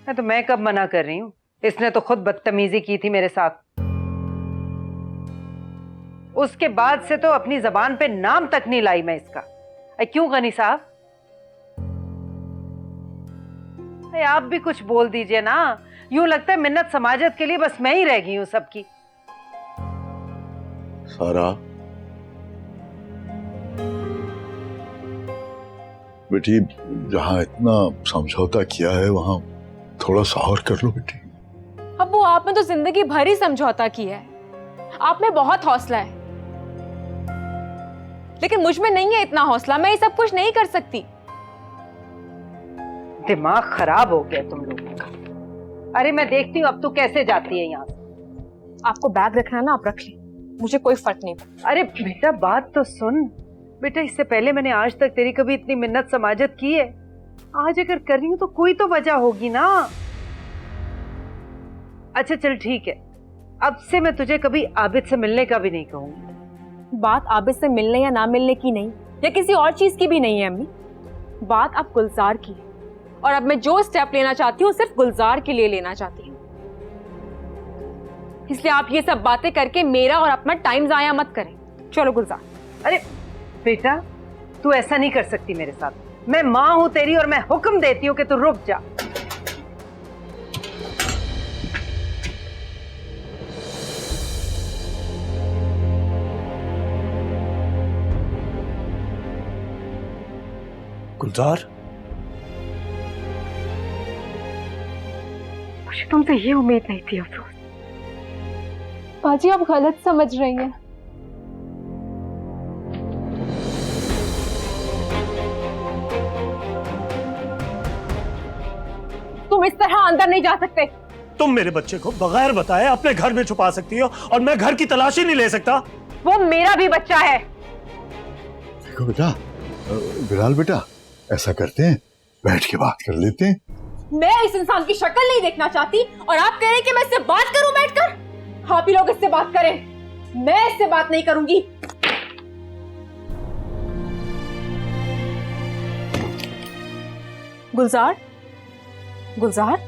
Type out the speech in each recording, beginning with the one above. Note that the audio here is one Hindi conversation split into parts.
तो मैं कब मना कर रही हूँ? इसने तो खुद बदतमीजी की थी मेरे साथ। उसके बाद से तो अपनी जबान पे नाम तक नहीं लाई मैं इसका। क्यों गनी साहब? आप भी कुछ बोल दीजिए ना। यूं लगता है मिन्नत समाजत के लिए बस मैं ही रह गई हूं सबकी। सारा बेटी, जहां इतना समझौता किया है वहां थोड़ा सा और कर लो बेटी। अब्बू, आपने तो जिंदगी भर ही समझौता किया है। आप में बहुत हौसला है, लेकिन मुझ में नहीं है इतना हौसला। मैं ये सब कुछ नहीं कर सकती। दिमाग खराब हो गया तुम लोगों का। अरे मैं देखती हूँ अब तू कैसे जाती है यहाँ से। आपको बैग रखना है ना, आप रख लें, मुझे कोई फर्क नहीं पड़ता। अरे बेटा बात तो सुन। बेटा इससे पहले मैंने आज तक तेरी कभी इतनी मिन्नत समाजत की है? आज अगर कर रही हूँ तो कोई तो वजह होगी ना। अच्छा चल ठीक है, अब से मैं तुझे कभी आबिद से मिलने का भी नहीं कहूंगी। बात आबिद से मिलने या ना मिलने की नहीं, या किसी और चीज की भी नहीं है अम्मी। बात अब गुलजार की है, और अब मैं जो स्टेप लेना चाहती हूँ सिर्फ गुलजार के लिए लेना चाहती हूँ। इसलिए आप ये सब बातें करके मेरा और अपना टाइम जाया मत करें। चलो गुलजार। अरे बेटा तू ऐसा नहीं कर सकती मेरे साथ। मैं माँ हूं तेरी और मैं हुक्म देती हूँ कि तू रुक जा। गुलजार, मुझे तुमसे ये उम्मीद नहीं थी अफरोज। बाजी आप गलत समझ रही हैं। तुम इस तरह अंदर नहीं जा सकते। तुम मेरे बच्चे को बगैर बताए अपने घर में छुपा सकती हो और मैं घर की तलाशी नहीं ले सकता? वो मेरा भी बच्चा है। देखो बेटा, बिलाल बेटा, ऐसा करते हैं, बैठ के बात कर लेते हैं। मैं इस इंसान की शक्ल नहीं देखना चाहती, और आप कह रहे हैं कि मैं इससे बात करूं बैठकर? आप ही लोग इससे बात करें, मैं इससे बात नहीं करूंगी। गुलजार, गुलजार,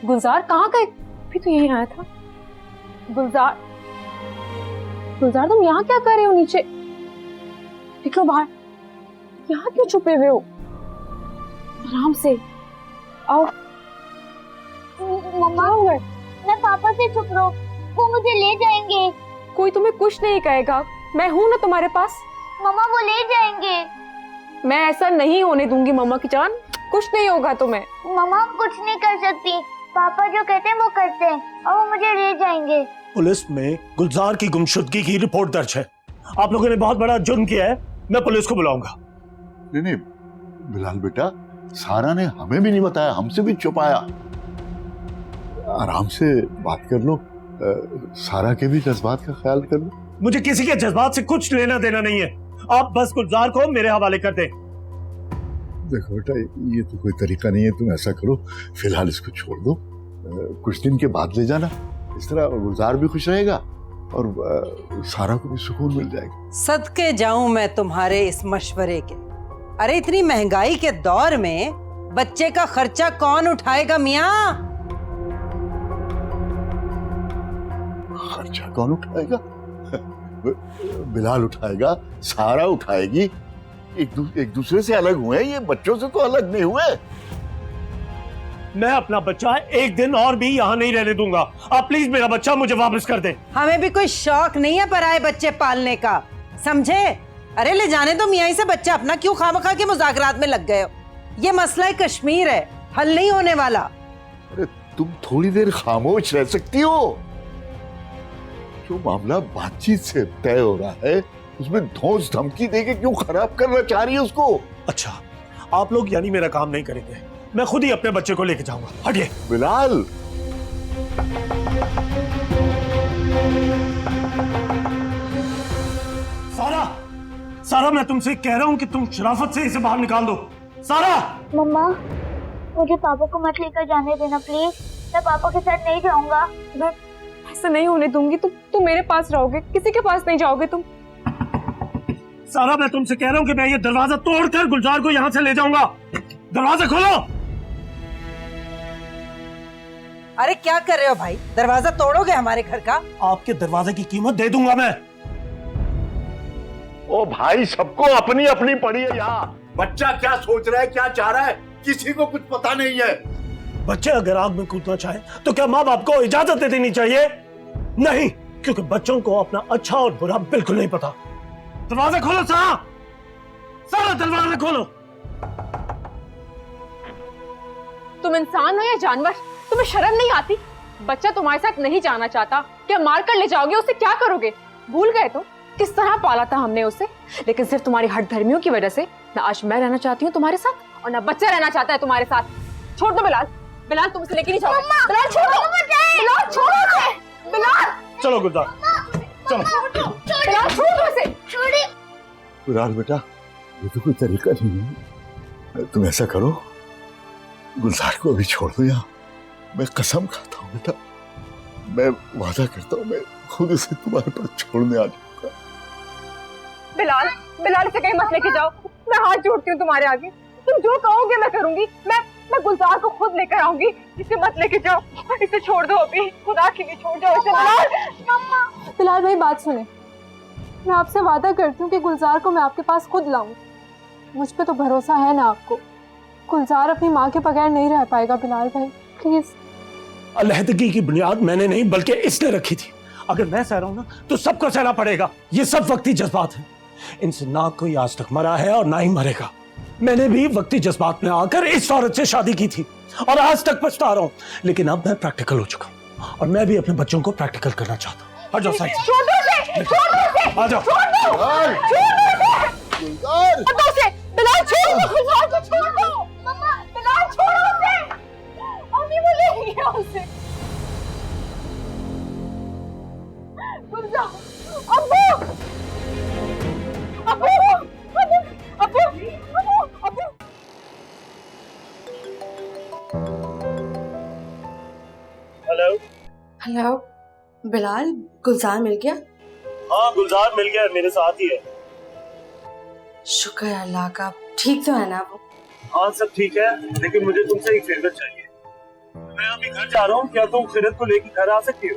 गुलजार कहाँ गए? अभी तो यहीं आया था। गुलजार, गुलजार तुम यहाँ क्या कर रहे हो? नीचे निकलो बाहर। यहाँ क्यों छुपे हुए हो? आराम से आओ। मम्मा, मैं पापा से छुप रहा हूँ, वो मुझे ले जाएंगे। कोई तुम्हें कुछ नहीं कहेगा, मैं हूं ना तुम्हारे पास। मम्मा वो ले जाएंगे। मैं ऐसा नहीं होने दूंगी मम्मा की जान, कुछ नहीं होगा तुम्हें। मम्मा कुछ नहीं कर सकती, पापा जो कहते हैं वो करते हैं, और वो मुझे ले जाएंगे। पुलिस में गुलजार की गुमशुदगी की रिपोर्ट दर्ज है। आप लोगों ने बहुत बड़ा जुर्म किया है, मैं पुलिस को बुलाऊंगा। नहीं नहीं बिलाल बेटा, सारा ने हमें भी नहीं बताया, हमसे भी छुपाया। आराम से बात कर लो, सारा के भी जज्बात का ख्याल कर लो। मुझे किसी के जज्बात से कुछ लेना देना नहीं है, आप बस गुलजार को मेरे हवाले कर दें। देखो बेटा, ये तो कोई तरीका नहीं है, तुम ऐसा करो, फिलहाल इसको छोड़ दो, कुछ दिन के बाद ले जाना। इस तरह गुलजार भी खुश रहेगा और सारा को भी सुकून मिल जाएगा। सदके जाऊं मैं तुम्हारे इस मशवरे के। अरे इतनी महंगाई के दौर में बच्चे का खर्चा कौन उठाएगा मियाँ? खर्चा कौन उठाएगा? बिलाल उठाएगा, सारा उठाएगी। एक दूसरे से अलग हुए, ये बच्चों से तो अलग नहीं हुए। मैं अपना बच्चा एक दिन और भी यहाँ नहीं रहने दूंगा। आप प्लीज मेरा बच्चा मुझे वापस कर दें। हमें भी कोई शौक नहीं है पराए बच्चे पालने का, समझे? अरे ले जाने दो मियाँ से बच्चा अपना, क्यों खामखा के मुज़ाकरात में लग गए हो? ये मसला कश्मीर है, हल नहीं होने वाला। अरे तुम थोड़ी देर खामोश रह सकती हो? जो मामला बातचीत से तय हो रहा है, उसमें धौंस धमकी देके क्यों खराब करना चाह रही है उसको? अच्छा, आप लोग यानी मेरा काम नहीं करेंगे, मैं खुद ही अपने बच्चे को लेके जाऊंगा। हटिए। बिलाल, सारा, सारा मैं तुमसे कह रहा हूं कि तुम शराफत से इसे बाहर निकाल दो। सारा! मम्मा मुझे पापा को मत लेकर जाने देना प्लीज, मैं पापा के साथ नहीं जाऊंगा। मैं ऐसा नहीं होने दूंगी। तुम मेरे पास रहोगे, किसी के पास नहीं जाओगे तुम। सारा मैं तुमसे कह रहा हूं कि मैं ये दरवाजा तोड़कर गुलजार को यहाँ से ले जाऊंगा। दरवाजा खोलो। अरे क्या कर रहे हो भाई, दरवाजा तोड़ोगे हमारे घर का? आपके दरवाजे की कीमत दे दूंगा मैं। ओ भाई, सबको अपनी अपनी पड़ी है यहाँ। बच्चा क्या सोच रहा है, क्या चाह रहा है, किसी को कुछ पता नहीं है। बच्चे अगर आग में कूदना चाहे तो क्या माँ बाप को इजाजत दे देनी चाहिए? नहीं, क्योंकि बच्चों को अपना अच्छा और बुरा बिल्कुल नहीं पता। दरवाजा खोलो सारा, सारा दरवाजा खोलो। तुम इंसान हो या जानवर? तुम्हें शर्म नहीं आती? बच्चा तुम्हारे साथ नहीं जाना चाहता, क्या मार कर ले जाओगे? उसे क्या करोगे? भूल गए तुम किस तरह पाला था हमने उसे? लेकिन सिर्फ तुम्हारी हट धर्मियों की वजह से ना आज मैं रहना चाहती हूँ तुम्हारे साथ और ना बच्चा रहना चाहता है तुम्हारे साथ। छोड़ दो बिलाल, बिलाल तुम उसे लेके नहीं जाओगे। बिलाल छोड़ो, बिलाल छोड़ो उसे, बिलाल। चलो गुलजार, चलो। बिलाल छोड़ो उसे। बिलाल बेटा, ये तो कोई तरीका नहीं है। तुम ऐसा करो, गुलजार को अभी छोड़ दो यहाँ। मैं कसम खाता हूँ बेटा, मैं वादा करता हूँ, मैं खुद उसे तुम्हारे पास छोड़ने आ जाऊंगा। बिलाल, बिलाल इसे कहीं मत लेके जाओ। मैं हाथ जोड़ती हूँ तुम्हारे आगे, तुम जो कहोगे मैं करूंगी। मैं गुलजार को खुद लेकर आऊंगी। इसे मत लेके जाओ, इसे छोड़ दो अभी, खुदा की भी छोड़ दो इसे। बिलाल, बिलाल भाई बात सुने, मैं आपसे वादा करती हूँ कि गुलजार को मैं आपके पास खुद लाऊंगी। मुझ पे तो भरोसा है ना आपको? गुलजार अपनी माँ के बगैर नहीं रह पाएगा बिलाल भाई, प्लीज। अलहदगी की बुनियाद मैंने नहीं बल्कि इसने रखी थी। अगर मैं सह रहा हूं ना तो सबको सहना पड़ेगा। ये सब वक्ती जज्बात हैं। इनसे ना कोई आज तक मरा है और ना ही मरेगा। मैंने भी वक्ती जज्बात में आकर इस औरत से शादी की थी और आज तक पछता रहा हूं। लेकिन अब मैं प्रैक्टिकल हो चुका हूं और मैं भी अपने बच्चों को प्रैक्टिकल करना चाहता हूं। आ जाओ साइड, आ जाओ। बिलाल छोड़ दो, गुलजार को छोड़ दो। बिलाल छोड़ो उसे, अभी वो ले गया उसे। गुलजार, अब्बू, अब्बू, अब्बू, अब्बू, अब्बू। हेलो। हेलो बिलाल, गुलजार मिल गया? हाँ, गुलजार मिल गया, मेरे साथ ही है। शुक्र अल्लाह का। ठीक तो है ना वो? हाँ सब ठीक है, लेकिन मुझे तुमसे एक फेवर चाहिए। मैं अभी घर जा रहा हूँ, क्या तुम फिरत को लेकर घर आ सकती हो?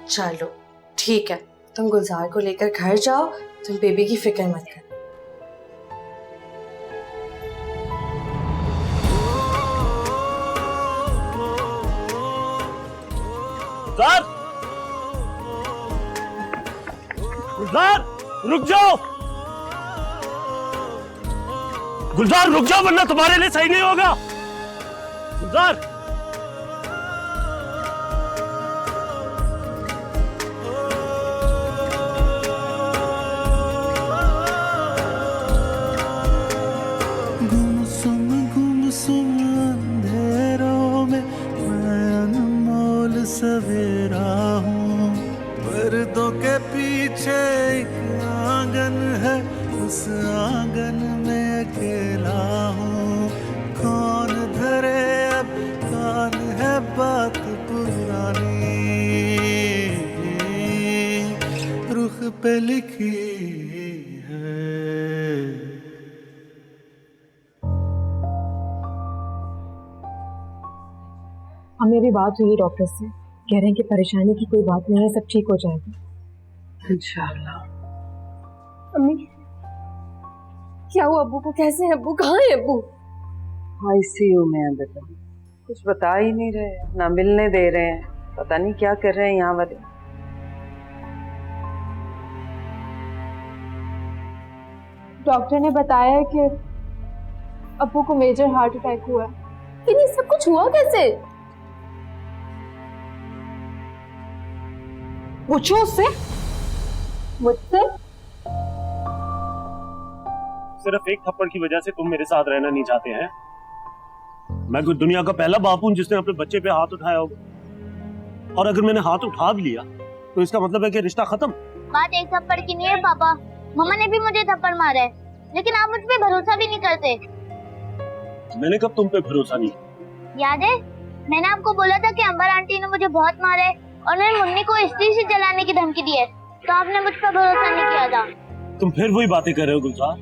चलो ठीक है, तुम गुलजार को लेकर घर जाओ, तुम बेबी की फिक्र मत कर। गुलजार, गुलजार रुक जाओ। गुलजार रुक जाओ वरना तुम्हारे लिए सही नहीं होगा। गुलजार, गुमसुम अंधेरों में मैं अनमोल सवेरा हूँ। पर्दों के पीछे एक आंगन है, उस आंगन में अकेला हूँ। कौन धरे अब कान है बात पुरानी, रुख पे लिखी है। हमें भी बात हुई डॉक्टर से, कह रहे हैं कि परेशानी की कोई बात नहीं है, सब ठीक हो जाएगा इंशाअल्लाह। अम्मी क्या हुआ अब्बू को? कैसे है अब्बू? कहाँ है अब्बू? आईसीयू में है बेटा, कुछ बता ही नहीं रहे, ना मिलने दे रहे हैं, पता नहीं क्या कर रहे हैं यहाँ वाले। डॉक्टर ने बताया कि अब्बू को मेजर हार्ट अटैक हुआ है। लेकिन ये सब कुछ हुआ कैसे? पूछो उससे। मुझसे? सिर्फ एक थप्पड़ की वजह से तुम मेरे साथ रहना नहीं चाहते हैं? मैं कोई दुनिया का पहला बाप हूं जिसने अपने बच्चे पे हाथ उठाया होगा? और अगर मैंने हाथ उठा भी लिया तो इसका मतलब है कि रिश्ता खत्म? बात एक थप्पड़ की नहीं है पापा, मम्मा ने भी मुझे थप्पड़ मारा है, लेकिन आप मुझ पे भरोसा भी नहीं करते। मैंने कब तुम पे भरोसा नहीं? याद है मैंने आपको बोला था कि अंबर आंटी ने मुझे बहुत मारा है और मैंने मुन्नी को स्त्री से जलाने की धमकी दी है, तो आपने मुझ पर भरोसा नहीं किया था। तुम फिर वही बातें कर रहे हो गुलजार।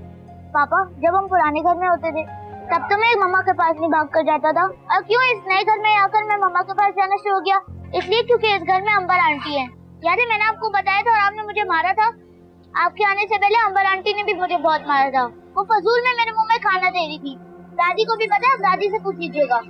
पापा जब हम पुराने घर में होते थे तब तो मैं मम्मा के पास नहीं भाग कर जाता था, और क्यों इस नए घर में आकर मैं मम्मा के पास जाना शुरू हो गया? इसलिए क्योंकि इस घर में अंबर आंटी है। याद है मैंने आपको बताया था और आपने मुझे मारा था। आपके आने से पहले अंबर आंटी ने भी मुझे बहुत मारा था। वो फजूल में मेरे मुंह में खाना दे रही थी। दादी को भी पता है, दादी से पूछ लीजिएगा।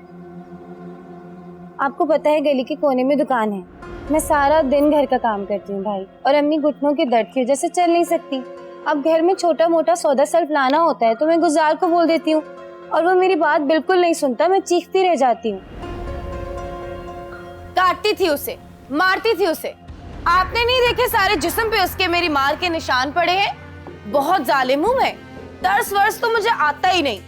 आपको पता है गली के कोने में दुकान है। मैं सारा दिन घर का काम करती हूँ भाई, और अम्मी घुटनों के दर्द की वजह से चल नहीं सकती। अब घर में छोटा मोटा सौदा सल्फ लाना होता है तो मैं गुलजार को बोल देती हूँ, और वो मेरी बात बिल्कुल नहीं सुनता। मैं चीखती रह जाती हूँ। काटती थी उसे, मारती थी उसे। आपने नहीं देखे सारे जिस्म पे उसके मेरी मार के निशान पड़े हैं? बहुत जालिम हूँ मैं। दर्स वर्स तो मुझे आता ही नहीं।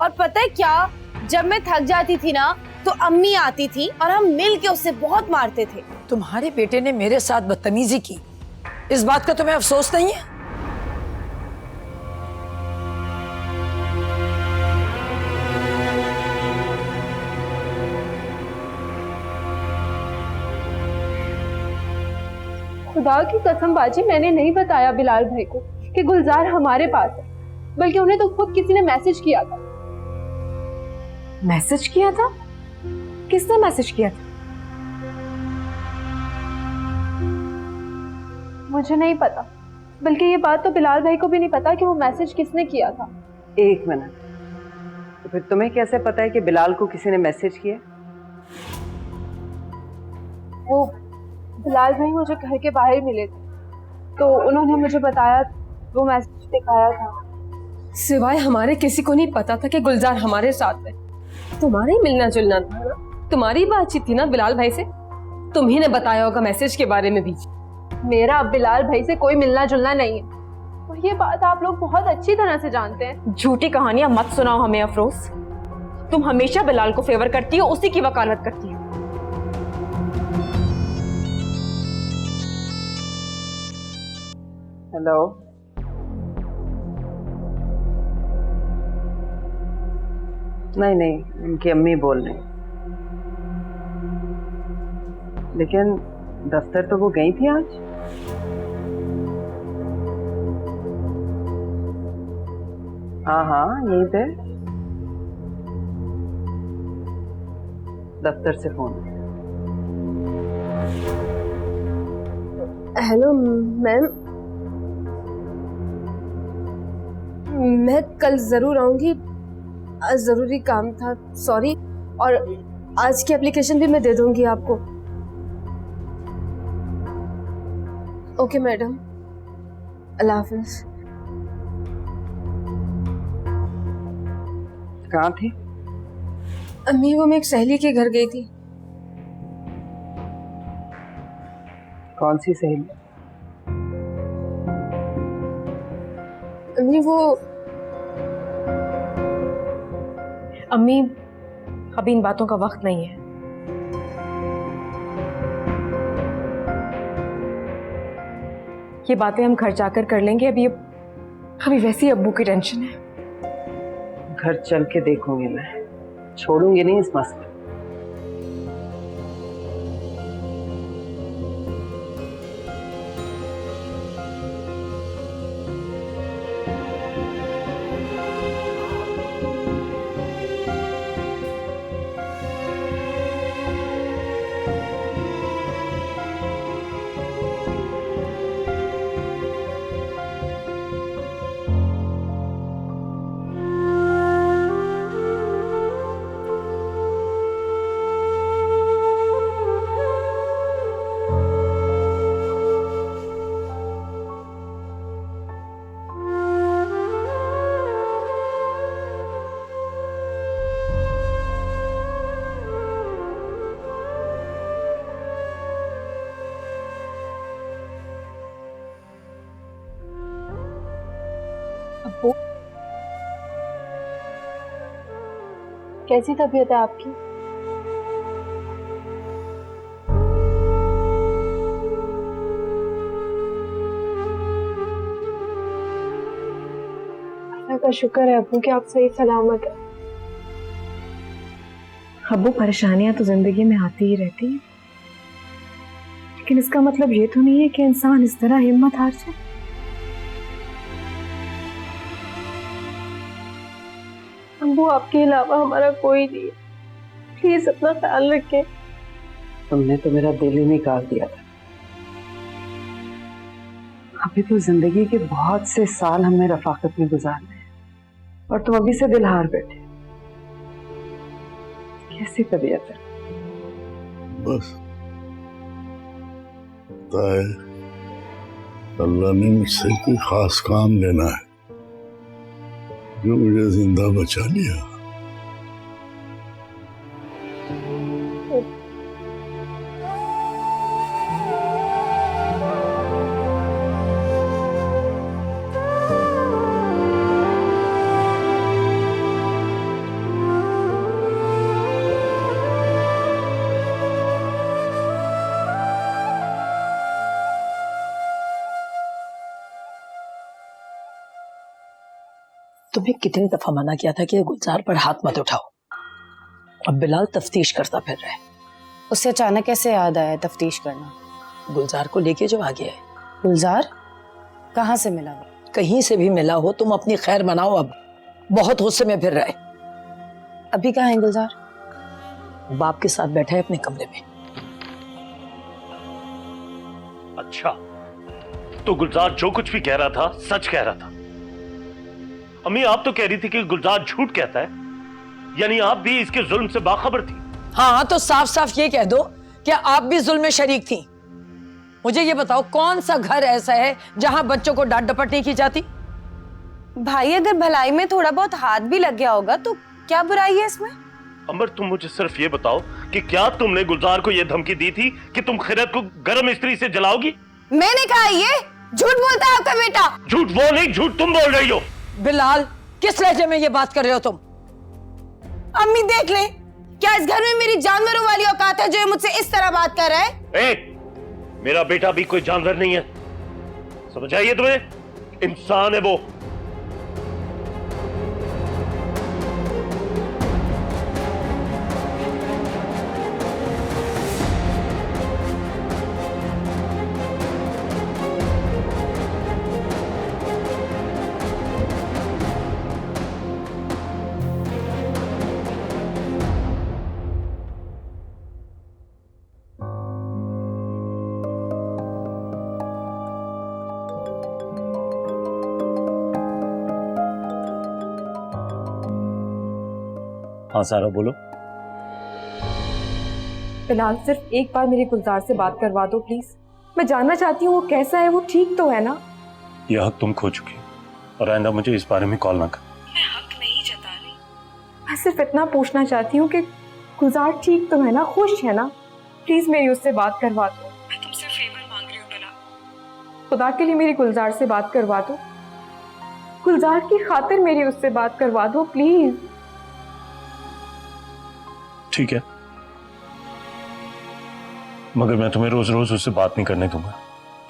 और पता है क्या, जब मैं थक जाती थी ना तो अम्मी आती थी और हम मिल के उसे बहुत मारते थे। तुम्हारे बेटे ने मेरे साथ बदतमीजी की, इस बात का तुम्हें अफसोस नहीं है? खुदा की कसम बाजी, मैंने नहीं बताया बिलाल भाई को कि गुलजार हमारे पास है, बल्कि उन्हें तो खुद किसी ने मैसेज किया था। मैसेज किया था? किसने मैसेज किया था? मुझे नहीं पता, बल्कि ये बात तो बिलाल भाई को भी नहीं पता कि वो मैसेज किसने किया था। एक मिनट, तो फिर तुम्हें कैसे पता है कि बिलाल को किसी ने मैसेज किया? वो बिलाल भाई मुझे घर के बाहर मिले थे, तो उन्होंने मुझे बताया, वो मैसेज दिखाया था। सिवाय हमारे किसी को नहीं पता था कि गुलजार हमारे साथ है। तुम्हारा ही मिलना जुलना था ना, तुम्हारी बातचीत थी ना बिलाल भाई से, तुम ही ने बताया होगा मैसेज के बारे में भी। मेरा अब बिलाल भाई से कोई मिलना जुलना नहीं है, और ये बात आप लोग बहुत अच्छी तरह से जानते हैं। झूठी कहानियां मत सुनाओ हमें अफरोज। तुम हमेशा बिलाल को फेवर करती हो, उसी की वकालत करती हो। हेलो, नहीं, उनकी अम्मी बोल रही। लेकिन दफ्तर तो वो गई थी आज। हाँ, यहीं पे दफ्तर से फोन। हेलो मैम, मैं कल जरूर आऊंगी, जरूरी काम था, सॉरी। और आज की एप्लीकेशन भी मैं दे दूंगी आपको। ओके मैडम, अल्लाह हाफिज। कहाँ थी? अम्मी, वो मैं एक सहेली के घर गई थी। कौन सी सहेली? अम्मी वो अम्मी, अभी इन बातों का वक्त नहीं है। ये बातें हम घर जाकर कर लेंगे। अभी वैसे ही अब्बू की टेंशन है। घर चल के देखूंगी मैं, छोड़ूंगी नहीं इस मसले। अब्बू, कैसी तबीयत है आपकी? अल्लाह का शुक्र है अब्बू कि आप सही सलामत है। अब्बू, परेशानियां तो जिंदगी में आती ही रहती हैं, लेकिन इसका मतलब ये तो नहीं है कि इंसान इस तरह हिम्मत हार जाए। अम्बू आपके अलावा हमारा कोई नहीं है, प्लीज अपना ख्याल रखें। तुमने तो मेरा दिल ही निकाल दिया था। अभी तो जिंदगी के बहुत से साल हमने रफाकत में गुजारने हैं और तुम अभी से दिल हार बैठे। कैसी तबीयत है? बस पता है, अल्लाह ने मुझसे कोई खास काम लेना है जो मुझे जिंदा बचा लिया। तुम्हें कितनी दफा मना किया था कि गुलजार पर हाथ मत उठाओ। अब बिलाल तफ्तीश करता फिर रहा है। उसे अचानक कैसे याद आया तफ्तीश करना? गुलजार को लेके जो आ गया है। गुलजार कहाँ से मिला वो? कहीं से भी मिला हो, तुम अपनी खैर मनाओ। अब बहुत गुस्से में फिर रहा है। अभी कहाँ है गुलजार? बाप के साथ बैठा है अपने कमरे में। अच्छा, तो गुलजार जो कुछ भी कह रहा था सच कह रहा था। अम्मी, आप तो कह रही थी कि गुलजार झूठ कहता है, यानी आप भी इसके जुल्म से बाखबर थी। हाँ, तो साफ साफ ये कह दो कि आप भी जुल्म में शरीक थी। मुझे ये बताओ, कौन सा घर ऐसा है जहां बच्चों को डांट डपट नहीं की जाती? भाई, अगर भलाई में थोड़ा बहुत हाथ भी लग गया होगा तो क्या बुराई है इसमें? अमर, तुम मुझे सिर्फ ये बताओ कि क्या तुमने गुलजार को यह धमकी दी थी कि तुम खैरत को गर्म इस्त्री से जलाओगी? मैंने कहा ये झूठ बोलता है आपका बेटा। झूठ वो नहीं, झूठ तुम बोल रही हो। बिलाल, किस लहजे में ये बात कर रहे हो तुम? अम्मी देख ले, क्या इस घर में मेरी जानवरों वाली औकात है जो ये मुझसे इस तरह बात कर रहा है? मेरा बेटा भी कोई जानवर नहीं है, समझ आइए तुम्हें? इंसान है वो। हाँ सारा, बोलो। फिलहाल सिर्फ एक बार मेरी गुलजार से बात करवा दो प्लीज। मैं जानना चाहती हूँ वो कैसा है, वो ठीक तो है ना? यह हक तुम खो चुकी और आइंदा मुझे इस बारे में कॉल ना कर। मैं हक नहीं जता रही, मैं सिर्फ इतना पूछना चाहती हूँ कि गुलजार ठीक तो है ना, खुश है ना? प्लीज मेरी उससे बात करवा दो। मैं तुमसे फेवर मांग रही हूँ बिलाल, खुदा के लिए मेरी गुलजार से बात करवा दो। गुलजार की खातिर मेरी उससे बात करवा दो प्लीज। ठीक है, मगर मैं तुम्हें रोज रोज उससे बात नहीं करने दूंगा,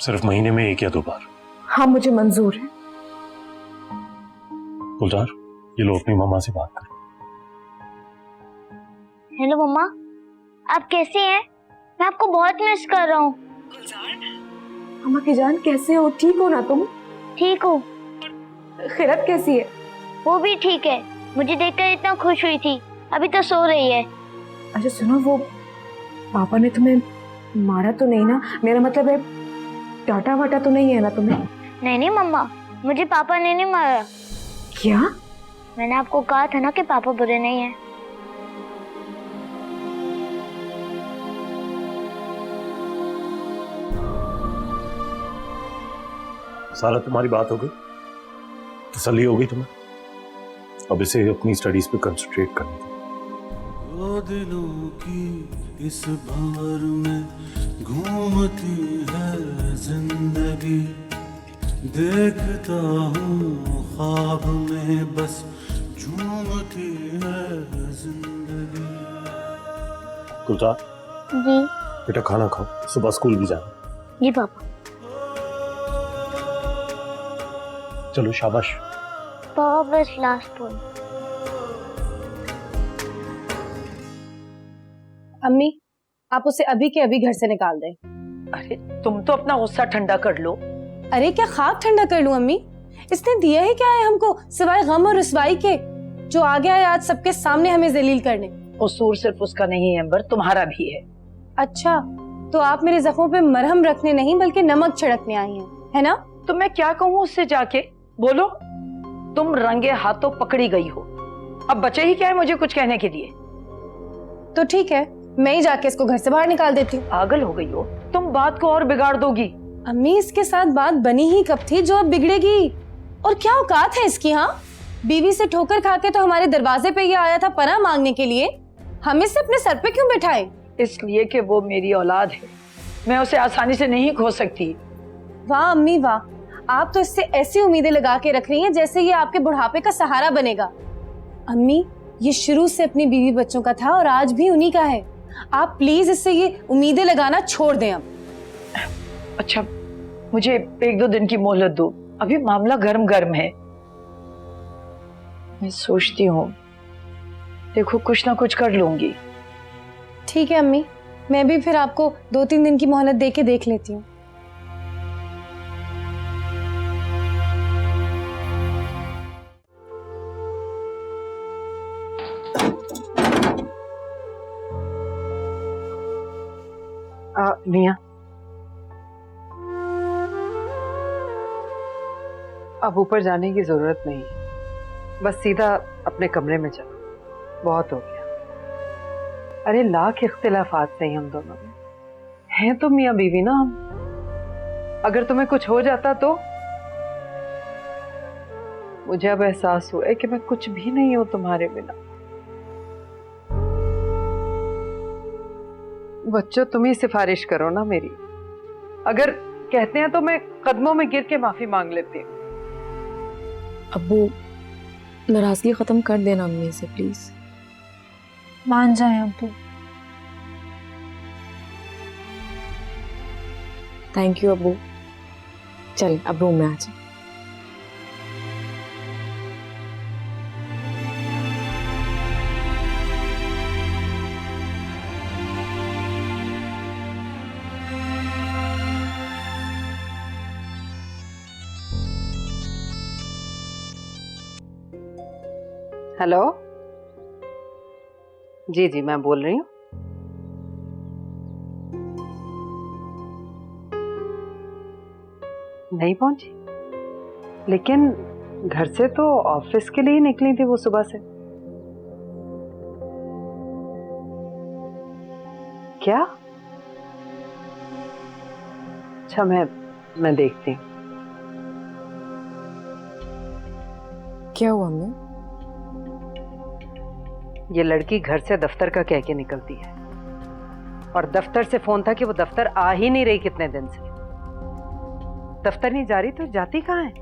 सिर्फ महीने में 1 या 2 बार। हाँ, मुझे मंजूर है। गुलजार, ये लो अपनी मम्मा से बात करो। हेलो मम्मा, आप कैसी हैं? मैं आपको बहुत मिस कर रहा हूँ। गुलजार, अम्मा की जान कैसे हो? ठीक हो ना तुम? ठीक हूँ। खैरत कैसी है? वो भी ठीक है, मुझे देखकर इतना खुश हुई थी, अभी तो सो रही है। अच्छा सुनो, वो पापा ने तुम्हें मारा तो नहीं ना? मेरा मतलब है डांटा वाटा तो नहीं है ना तुम्हें? नहीं नहीं मम्मा, मुझे पापा ने नहीं मारा। क्या? मैंने आपको कहा था ना कि पापा बुरे नहीं हैं। सारा, तुम्हारी बात हो गई? तसल्ली हो गई तुम्हें? अब इसे अपनी स्टडीज पे कंसंट्रेट करने दो। दो दिलों की इस भंवर में घूमती है जिंदगी, देखता हूँ ख्वाब में बस झूमती है जिंदगी। गुलजार जी बेटा, खाना खाओ, सुबह स्कूल भी जाना। जी पापा। चलो शाबाश। पापा बस लास्ट पॉइंट। अम्मी, आप उसे अभी के अभी घर से निकाल दें। अरे तुम तो अपना गुस्सा ठंडा कर लो। अरे क्या खाक ठंडा कर लूं अम्मी? इसने दिया ही क्या है हमको सिवाय गम और रुसवाई के? जो आ गया है आज सबके सामने हमें जलील करने। कसूर सिर्फ उसका नहीं है अंबर, तुम्हारा भी है। अच्छा, तो आप मेरे जख्मों पे मरहम रखने नहीं बल्कि नमक छिड़कने आई हैं, है ना? तो मैं क्या कहूँ उससे जाके? बोलो। तुम रंगे हाथों पकड़ी गई हो, अब बचे ही क्या है मुझे कुछ कहने के लिए? तो ठीक है, मैं ही जाके इसको घर से बाहर निकाल देती हूँ। पागल हो गई हो तुम, बात को और बिगाड़ दोगी। अम्मी, इसके साथ बात बनी ही कब थी जो अब बिगड़ेगी? और क्या औकात है इसकी? हाँ, बीवी से ठोकर खा के तो हमारे दरवाजे पे ये आया था पनाह मांगने के लिए, हम इसे अपने सर पे क्यों बिठाए? इसलिए कि वो मेरी औलाद है, मैं उसे आसानी से नहीं खो सकती। वाह अम्मी वाह, आप तो इससे ऐसी उम्मीदें लगा के रख रही हैं जैसे ये आपके बुढ़ापे का सहारा बनेगा। अम्मी, ये शुरू से अपनी बीवी बच्चों का था और आज भी उन्हीं का है। आप प्लीज इससे ये उम्मीदें लगाना छोड़ दें अब। अच्छा, मुझे 1-2 दिन की मोहलत दो, अभी मामला गर्म गर्म है। मैं सोचती हूँ, देखो कुछ ना कुछ कर लूंगी। ठीक है अम्मी, मैं भी फिर आपको 2-3 दिन की मोहलत दे के देख लेती हूँ। मियां, अब ऊपर जाने की जरूरत नहीं है, बस सीधा अपने कमरे में चलो, बहुत हो गया। अरे लाख इख्तिलाफात से ही हम दोनों में हैं तो मियां बीवी ना हम, अगर तुम्हें कुछ हो जाता तो? मुझे अब एहसास हुआ है कि मैं कुछ भी नहीं हूं तुम्हारे बिना। बच्चों, तुम ही सिफारिश करो ना मेरी, अगर कहते हैं तो मैं कदमों में गिर के माफी मांग लेती हूँ। अब्बू, नाराजगी खत्म कर देना अम्मी से प्लीज। मान जाए अब्बू। थैंक यू अब्बू। चल अब रूम में आ जा। हेलो, जी जी मैं बोल रही हूँ। नहीं पहुंची, लेकिन घर से तो ऑफिस के लिए निकली थी वो सुबह से। क्या? अच्छा, मैं देखती हूँ। क्या हुआ अम्मी? ये लड़की घर से दफ्तर का कह के निकलती है, और दफ्तर से फोन था कि वो दफ्तर आ ही नहीं रही कितने दिन से। दफ्तर नहीं जा रही तो जाती कहाँ है?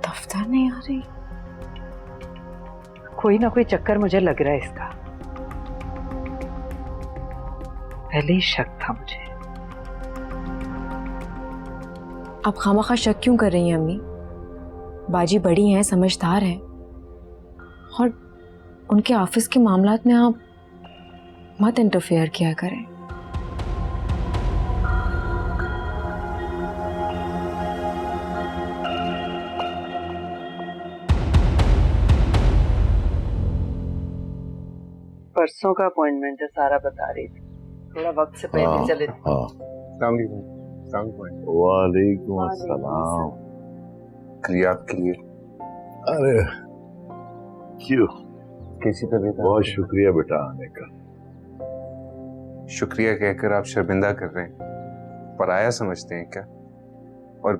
दफ्तर नहीं आ रही? कोई ना कोई चक्कर मुझे लग रहा है इसका, पहले ही शक था मुझे। आप खामखा शक क्यों कर रही हैं अम्मी? बाजी बड़ी हैं, समझदार हैं, और उनके ऑफिस के मामलात में आप मत इंटरफेयर किया करें। परसों का अपॉइंटमेंट है, सारा बता रही थी, थोड़ा वक्त से पहले चले। वालेकुम अस्सलाम। आपके लिए। अरे क्यों, कैसी तबीयत? बहुत शुक्रिया बेटा आने का। शुक्रिया कहकर आप शर्मिंदा कर रहे हैं, पराया समझते हैं क्या? और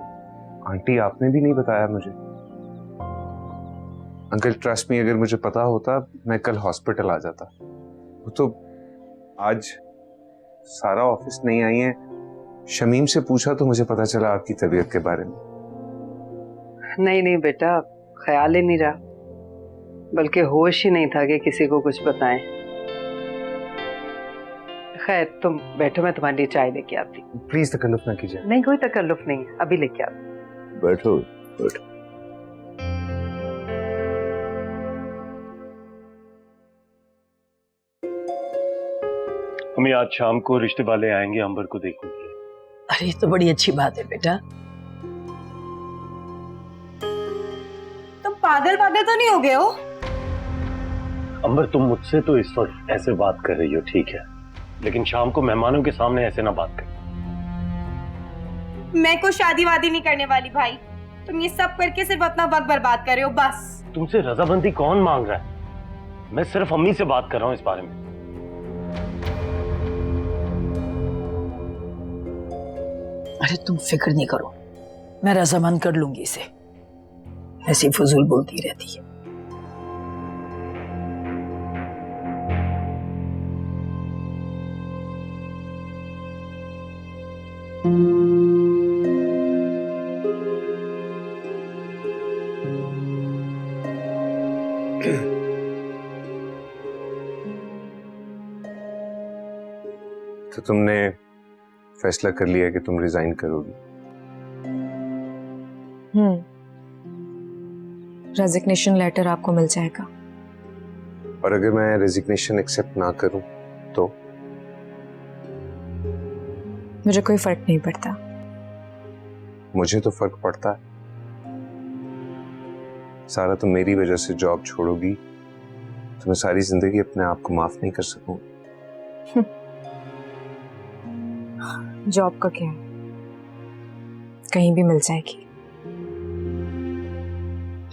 आंटी, आपने भी नहीं बताया मुझे। अंकल, ट्रस्ट मी, अगर मुझे पता होता मैं कल हॉस्पिटल आ जाता। वो तो आज सारा ऑफिस नहीं आई है, शमीम से पूछा तो मुझे पता चला आपकी तबीयत के बारे में। नहीं नहीं बेटा, ख्याल ही नहीं रहा, बल्कि होश ही नहीं था कि किसी को कुछ बताएं। खैर तुम बैठो, मैं तुम्हारे लिए चाय लेके आती। प्लीज तकल्लुफ ना कीजिए। नहीं, कोई तकल्लुफ नहीं है, अभी लेके आती। बैठो बैठो। अम्मी, आज शाम को रिश्ते वाले आएंगे अंबर को देखने के लिए। अरे ये तो बड़ी अच्छी बात है बेटा। तुम पागल पागल पागल तो नहीं हो गए हो? अंबर, तुम मुझसे तो इस वक्त ऐसे बात कर रही हो, ठीक है, लेकिन शाम को मेहमानों के सामने ऐसे ना बात कर। मैं कोई शादी वादी नहीं करने वाली भाई। तुम ये सब करके सिर्फ अपना वक्त बर्बाद कर रहे हो बस। तुमसे रजामंदी कौन मांग रहा है? मैं सिर्फ अम्मी से बात कर रहा हूँ इस बारे में। अरे तुम फिक्र नहीं करो, मैं रजामंद कर लूंगी इसे। ऐसी फजूल बोलती रहती है। तो तुमने फैसला कर लिया कि तुम रिजाइन करोगी? रेजिग्नेशन लेटर आपको मिल जाएगा। और अगर मैं रेजिग्नेशन एक्सेप्ट ना करूं तो? मुझे कोई फर्क नहीं पड़ता। मुझे तो फर्क पड़ता है। सारा, तुम मेरी वजह से जॉब छोड़ोगी तो मैं सारी जिंदगी अपने आप को माफ नहीं कर सकूंगा। जॉब का क्या है, कहीं भी मिल जाएगी।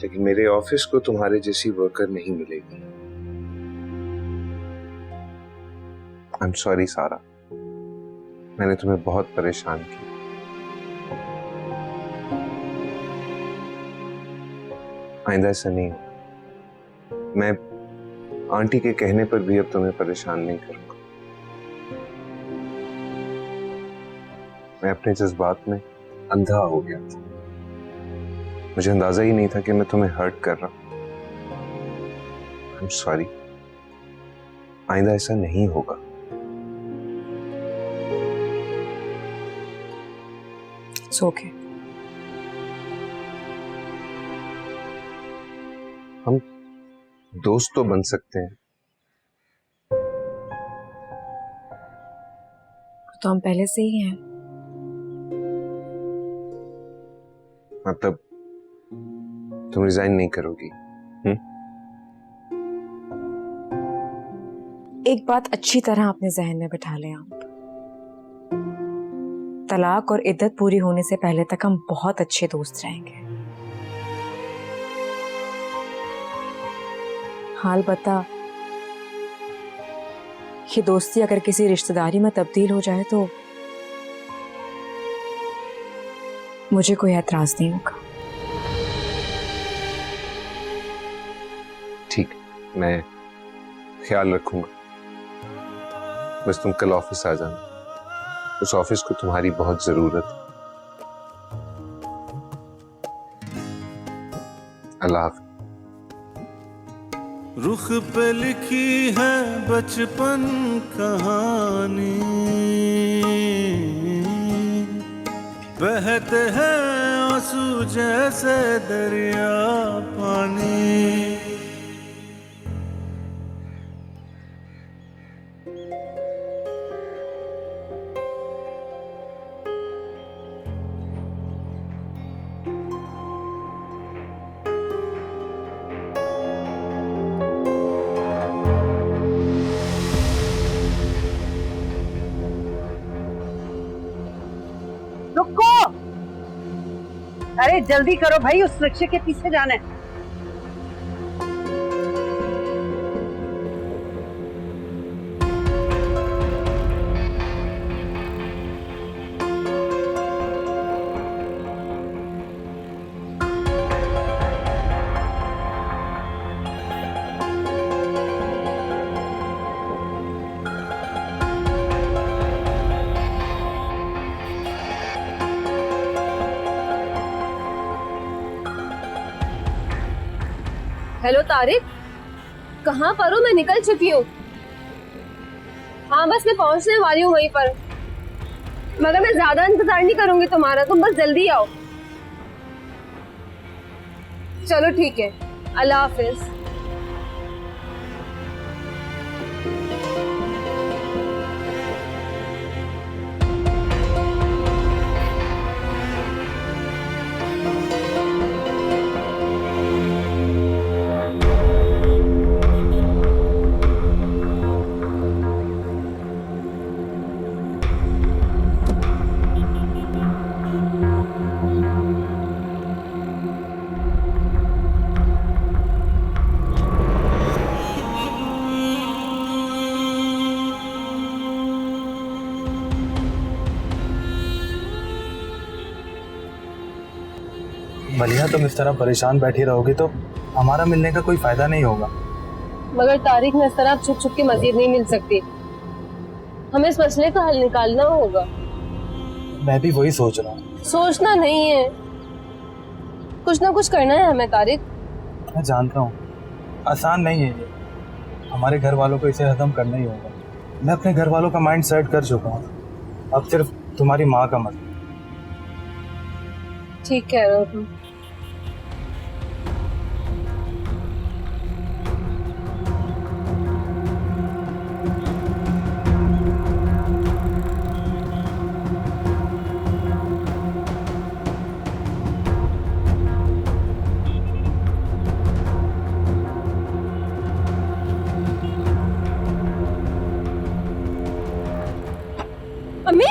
लेकिन मेरे ऑफिस को तुम्हारे जैसी वर्कर नहीं मिलेगी। आई एम सॉरी सारा, मैंने तुम्हें बहुत परेशान किया। आइंदा ऐसा नहीं हो। मैं आंटी के कहने पर भी अब तुम्हें परेशान नहीं करूंगा। मैं अपने जज्बात में अंधा हो गया था। मुझे अंदाजा ही नहीं था कि मैं तुम्हें हर्ट कर रहा हूं। आई एम सॉरी, आइंदा ऐसा नहीं होगा। It's okay. हम दोस्त तो बन सकते हैं। तो हम पहले से ही हैं। मतलब तुम रिजाइन नहीं करोगी? एक बात अच्छी तरह अपने जहन में बिठा लें आप। तलाक और इद्दत पूरी होने से पहले तक हम बहुत अच्छे दोस्त रहेंगे। हाल बता, ये दोस्ती अगर किसी रिश्तेदारी में तब्दील हो जाए तो मुझे कोई एतराज नहीं होगा। ठीक, मैं ख्याल रखूंगा। बस तुम कल ऑफिस आ जाना। उस ऑफिस को तुम्हारी बहुत जरूरत है। अल्लाह हाफ़िज़। रुख पे लिखी है बचपन कहानी, बहते हैं आंसू जैसे दरिया पानी। रुको, अरे जल्दी करो भाई, उस रिक्शे के पीछे जाना है। हेलो तारिक, कहाँ पर हो? मैं निकल चुकी हूँ। हाँ बस मैं पहुँचने वाली हूँ वहीं पर, मगर मैं ज्यादा इंतजार नहीं करूंगी तुम्हारा, तुम बस जल्दी आओ। चलो ठीक है, अल्लाह हाफिज। मलिहा तुम इस तरह परेशान बैठी रहोगी तो हमारा मिलने का कोई फायदा नहीं होगा। मगर तारिक में इस तरह छुप छुप के मजीद नहीं मिल सकती। हमें इस मसले का हल निकालना होगा। मैं भी वही सोच रहा हूँ। सोचना नहीं है, कुछ ना कुछ करना है हमें तारिक। मैं जानता हूँ आसान नहीं है ये, हमारे घर वालों को इसे खत्म करना ही होगा। मैं अपने घर वालों का माइंड सेट कर चुका हूँ, अब सिर्फ तुम्हारी माँ का मसला। ठीक कह रहे हो तुम। अम्मी